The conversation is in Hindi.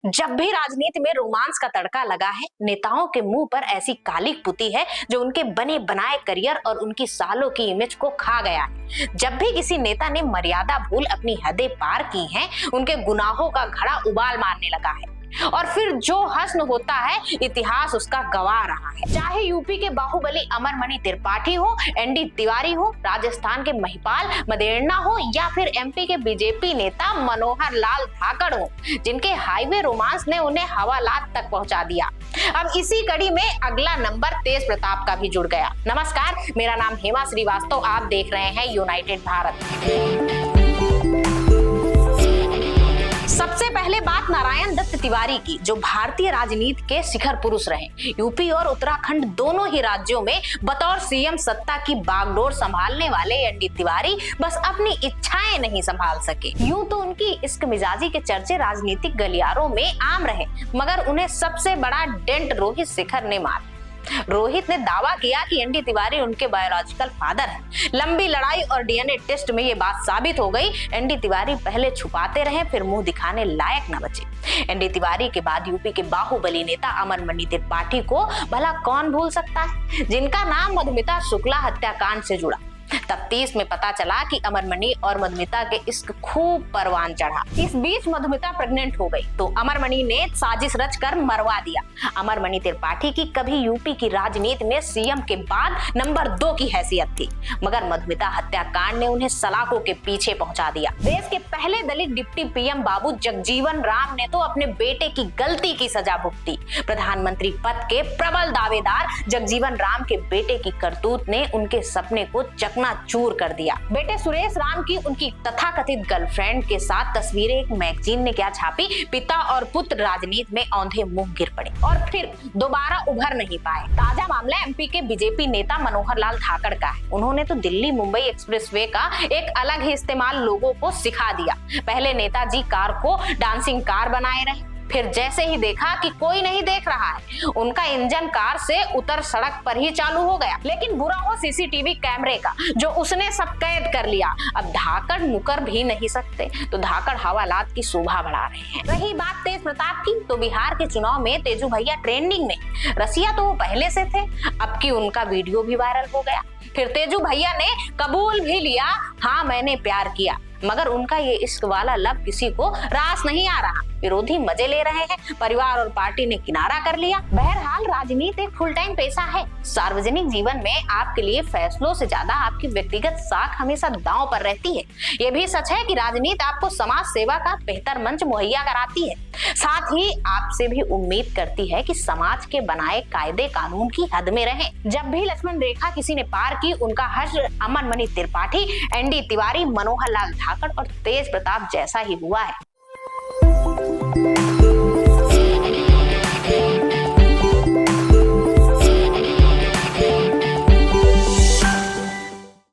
जब भी राजनीति में रोमांस का तड़का लगा है, नेताओं के मुंह पर ऐसी कालिक पुती है जो उनके बने बनाए करियर और उनकी सालों की इमेज को खा गया है। जब भी किसी नेता ने मर्यादा भूल अपनी हदें पार की हैं, उनके गुनाहों का घड़ा उबाल मारने लगा है और फिर जो हस्न होता है, इतिहास उसका गवाह रहा है। चाहे यूपी के बाहुबली अमरमणि त्रिपाठी हो, एनडी तिवारी हो, राजस्थान के महिपाल मदेरणा हो या फिर एमपी के बीजेपी नेता मनोहर लाल धाकड़ हो, जिनके हाईवे रोमांस ने उन्हें हवालात तक पहुंचा दिया। अब इसी कड़ी में अगला नंबर तेज प्रताप का भी जुड़ गया। नमस्कार, मेरा नाम हेमा श्रीवास्तव, आप देख रहे हैं यूनाइटेड भारत। सबसे पहले बात नारायण दत्त तिवारी की, जो भारतीय राजनीति के शिखर पुरुष रहे। यूपी और उत्तराखंड दोनों ही राज्यों में बतौर सीएम सत्ता की बागडोर संभालने वाले एनडी तिवारी बस अपनी इच्छाएं नहीं संभाल सके। यूं तो उनकी इश्क मिजाजी के चर्चे राजनीतिक गलियारों में आम रहे, मगर उन्हें सबसे बड़ा डेंट रोहित शेखर ने मारा। रोहित ने दावा किया कि एनडी तिवारी उनके बायोलॉजिकल फादर हैं। लंबी लड़ाई और डीएनए टेस्ट में ये बात साबित हो गई। एनडी तिवारी पहले छुपाते रहे, फिर मुंह दिखाने लायक न बचे। एनडी तिवारी के बाद यूपी के बाहुबली नेता अमरमणि त्रिपाठी को भला कौन भूल सकता है, जिनका नाम मधुमिता शुक्ला हत्याकांड से जुड़ा। तफ्तीश में पता चला कि अमरमणि और मधुमिता के इश्क खूब परवान चढ़ा। इस बीच मधुमिता प्रेग्नेंट हो गई तो अमरमणि ने साजिश रचकर मरवा दिया। अमरमणि त्रिपाठी की कभी यूपी की राजनीति में सीएम के बाद नंबर 2 की हैसियत थी, मगर मधुमिता हत्याकांड ने उन्हें सलाखों के पीछे पहुंचा दिया। देश के पहले दलित डिप्टी पीएम बाबू जगजीवन राम ने तो अपने बेटे की गलती की सजा भुगती। प्रधानमंत्री पद के प्रबल दावेदार जगजीवन राम के बेटे की करतूत ने उनके सपने को चूर कर दिया। बेटे सुरेश राम की उनकी तथाकथित गर्लफ्रेंड के साथ तस्वीरें एक मैगजीन ने क्या छापी, पिता और पुत्र राजनीति में औंधे मुंह गिर पड़े और फिर दोबारा उभर नहीं पाए। ताजा मामला एमपी के बीजेपी नेता मनोहर लाल धाकड़ का है। उन्होंने तो दिल्ली मुंबई एक्सप्रेसवे का एक अलग ही इस्तेमाल लोगों को सिखा दिया। पहले नेताजी कार को डांसिंग कार बनाए रहे, फिर जैसे ही देखा कि कोई नहीं देख रहा है, उनका इंजन कार से उतर सड़क पर ही चालू हो गया। लेकिन बुरा हो सीसीटीवी कैमरे का, जो उसने सब कैद कर लिया। अब धाकड़ मुकर भी नहीं सकते, तो धाकड़ हवालात की शोभा बढ़ा रहे हैं। रही बात तेज प्रताप की, तो बिहार के चुनाव में तेजू भैया ट्रेंडिंग में। रसिया तो वो पहले से थे, अब की उनका वीडियो भी वायरल हो गया। फिर तेजू भैया ने कबूल भी लिया, हाँ मैंने प्यार किया, मगर उनका ये इश्क वाला लव किसी को रास नहीं आ रहा। विरोधी मजे ले रहे हैं, परिवार और पार्टी ने किनारा कर लिया। बहरहाल राजनीति एक फुल टाइम पैसा है। सार्वजनिक जीवन में आपके लिए फैसलों से ज्यादा आपकी व्यक्तिगत साख हमेशा दांव पर रहती है। ये भी सच है कि राजनीति आपको समाज सेवा का बेहतर मंच मुहैया कराती है, साथ ही आपसे भी उम्मीद करती है कि समाज के बनाए कायदे कानून की हद में रहें। जब भी लक्ष्मण रेखा किसी ने पार की, उनका हश्र अमरमणि त्रिपाठी, एनडी तिवारी, मनोहर लाल धाकड़ और तेज प्रताप जैसा ही हुआ है।